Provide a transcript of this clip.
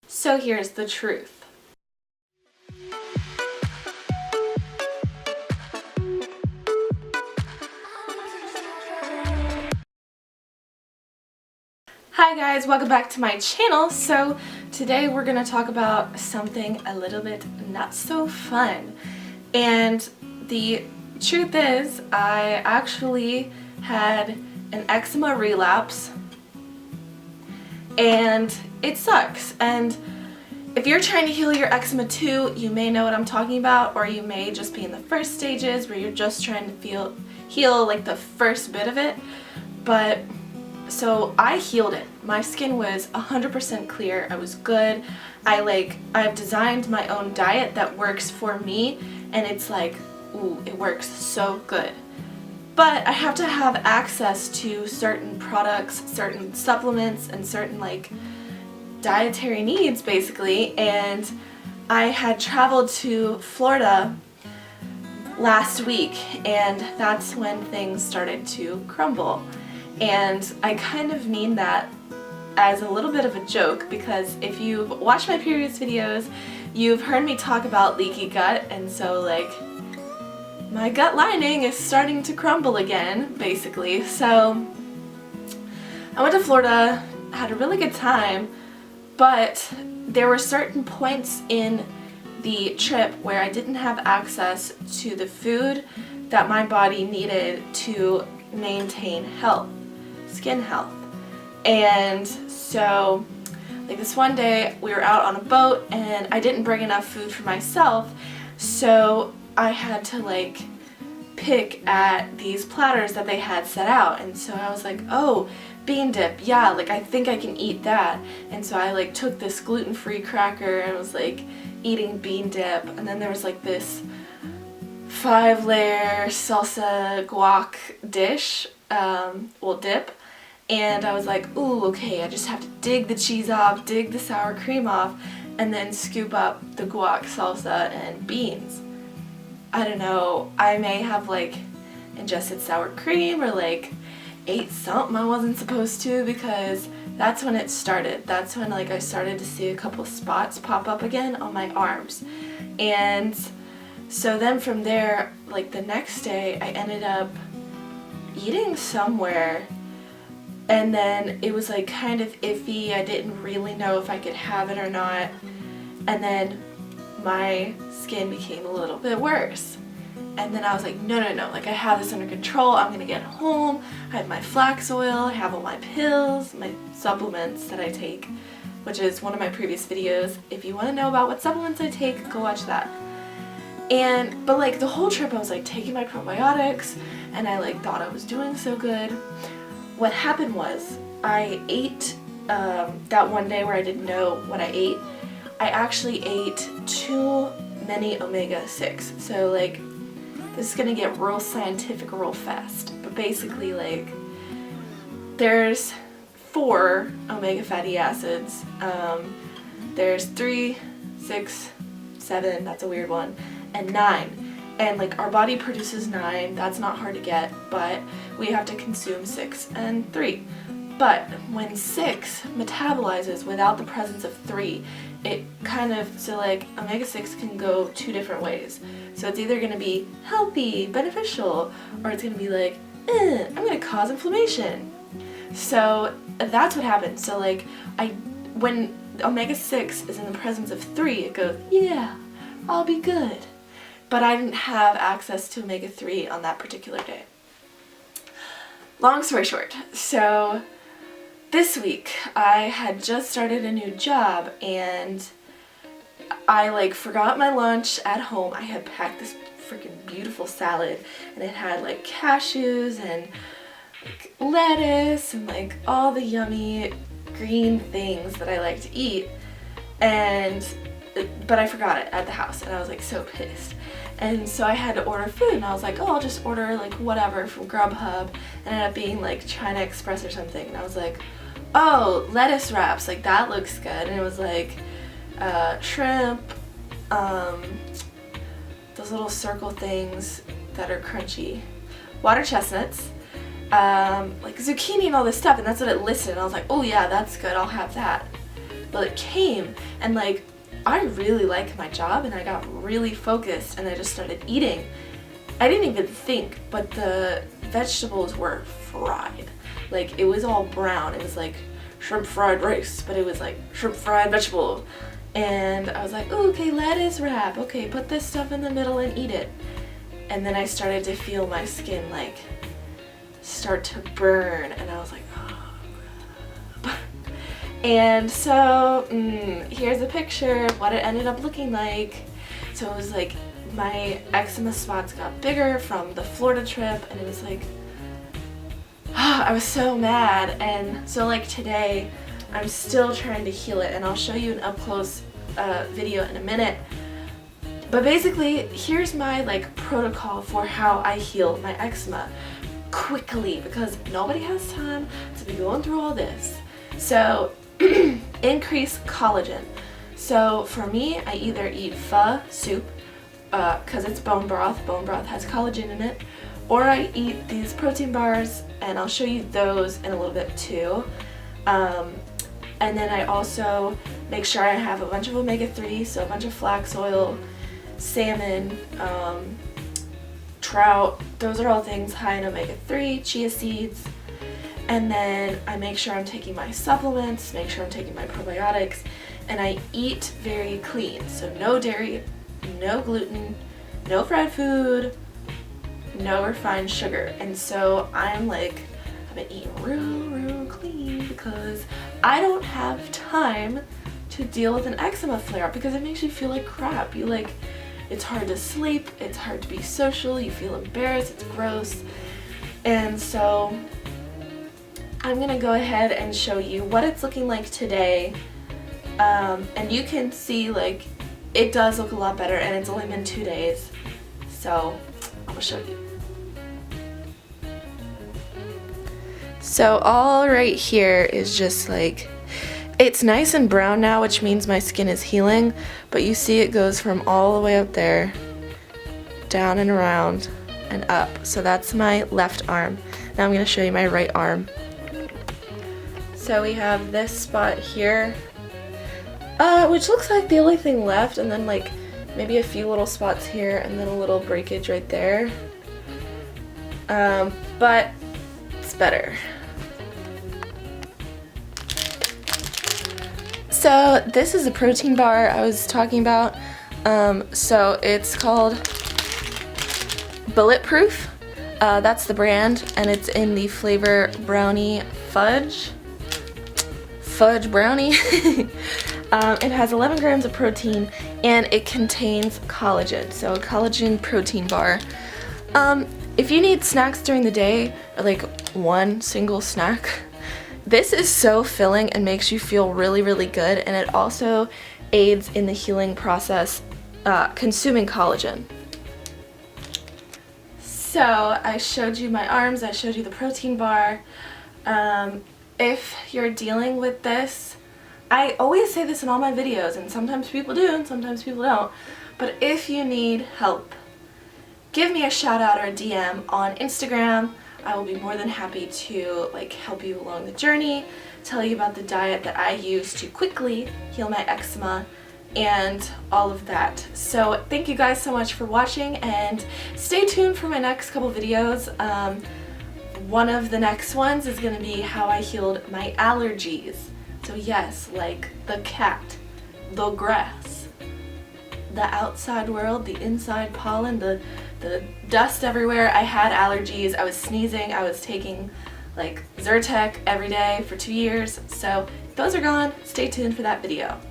So here's the truth. Hi guys, welcome back to my channel. So today we're going to talk about something a little bit not so fun. And the truth is, I actually had an eczema relapse and it sucks. And if you're trying to heal your eczema too, you may know what I'm talking about, or you may just be in the first stages where you're just trying to heal like the first bit of it. But so I healed it. My skin was 100% clear. I was good. I've designed my own diet that works for me, and it's like, ooh, it works so good. But I have to have access to certain products, certain supplements, and certain like dietary needs basically. And I had traveled to Florida last week, and that's when things started to crumble. And I kind of mean that as a little bit of a joke, because if you've watched my previous videos, you've heard me talk about leaky gut, and so like my gut lining is starting to crumble again, basically. So I went to Florida, had a really good time, but there were certain points in the trip where I didn't have access to the food that my body needed to maintain health, skin health. And so like this one day we were out on a boat and I didn't bring enough food for myself, so I had to like pick at these platters that they had set out. And so I was like, oh, bean dip, yeah, like I think I can eat that. And so I like took this gluten-free cracker and was like eating bean dip, and then there was like this 5-layer salsa guac dish, dip, and I was like, ooh, okay, I just have to dig the cheese off, dig the sour cream off, and then scoop up the guac salsa and beans. I don't know, I may have like ingested sour cream or like ate something I wasn't supposed to, because that's when it started. That's when like I started to see a couple spots pop up again on my arms. And so then from there, like the next day, I ended up eating somewhere, and then it was like kind of iffy. I didn't really know if I could have it or not. And then my skin became a little bit worse. And then I was like, no, like I have this under control. I'm gonna get home. I have my flax oil, I have all my pills, my supplements that I take, which is one of my previous videos. If you want to know about what supplements I take, go watch that. But like the whole trip I was like taking my probiotics, and I like thought I was doing so good. What happened was I ate that one day where I didn't know what I ate. I actually ate too many omega-6. So like this is gonna get real scientific real fast, but basically like there's 4 omega fatty acids. There's 3, 6, 7, that's a weird one, and 9. And like our body produces 9, that's not hard to get, but we have to consume 6 and 3. But when 6 metabolizes without the presence of 3, it kind of, so like omega-6 can go 2 different ways. So it's either going to be healthy, beneficial, or it's going to be like, I'm going to cause inflammation. So that's what happens. So like when omega-6 is in the presence of 3, it goes, yeah, I'll be good. But I didn't have access to omega-3 on that particular day. Long story short, so this week I had just started a new job, and I like forgot my lunch at home. I had packed this freaking beautiful salad, and it had like cashews and like lettuce and like all the yummy green things that I like to eat, but I forgot it at the house, and I was like so pissed. And so I had to order food, and I was like, oh, I'll just order like whatever from Grubhub, and it ended up being like China Express or something. And I was like, oh, lettuce wraps, like that looks good. And it was like shrimp, those little circle things that are crunchy, water chestnuts, like zucchini and all this stuff, and that's what it listed. And I was like, oh yeah, that's good, I'll have that. but it came, and like I really liked my job and I got really focused and I just started eating. I didn't even think, but the vegetables were fried. Like it was all brown. It was like shrimp fried rice, but it was like shrimp fried vegetable. And I was like, oh, okay, lettuce wrap. Okay, put this stuff in the middle and eat it. And then I started to feel my skin like start to burn, and I was like, oh. And so here's a picture of what it ended up looking like. So it was like my eczema spots got bigger from the Florida trip, and it was like, I was so mad. And so like today I'm still trying to heal it, and I'll show you an up close video in a minute. But basically, here's my like protocol for how I heal my eczema quickly, because nobody has time to be going through all this. So increase collagen. So for me, I either eat pho soup because it's bone broth. Bone broth has collagen in it. Or I eat these protein bars, and I'll show you those in a little bit too. And then I also make sure I have a bunch of omega-3, so a bunch of flax oil, salmon, trout. Those are all things high in omega-3, chia seeds. And then I make sure I'm taking my supplements, make sure I'm taking my probiotics, and I eat very clean. So no dairy, no gluten, no fried food, no refined sugar. And so I'm like, I've been eating real clean because I don't have time to deal with an eczema flare-up, because it makes you feel like crap. You like, it's hard to sleep, it's hard to be social, you feel embarrassed, it's gross. And so I'm gonna go ahead and show you what it's looking like today. And you can see like it does look a lot better, and it's only been 2 days. So I'm gonna show you. So all right here is just like, it's nice and brown now, which means my skin is healing, but you see it goes from all the way up there, down and around, and up. So that's my left arm. Now I'm going to show you my right arm. So we have this spot here, which looks like the only thing left, and then like maybe a few little spots here, and then a little breakage right there. But it's better. So this is a protein bar I was talking about. So it's called Bulletproof. That's the brand, and it's in the flavor brownie fudge brownie. It has 11 grams of protein, and it contains collagen. So a collagen protein bar. If you need snacks during the day, or like one single snack, this is so filling and makes you feel really good, and it also aids in the healing process, consuming collagen. So I showed you my arms, I showed you the protein bar. If you're dealing with this, I always say this in all my videos, and sometimes people do and sometimes people don't, but if you need help, give me a shout out or a DM on Instagram. I will be more than happy to like help you along the journey, tell you about the diet that I use to quickly heal my eczema, and all of that. So thank you guys so much for watching, and stay tuned for my next couple videos. One of the next ones is going to be how I healed my allergies. So yes, like the cat, the grass, the outside world, the inside pollen, the dust everywhere. I had allergies, I was sneezing, I was taking like Zyrtec every day for 2 years. So those are gone. Stay tuned for that video.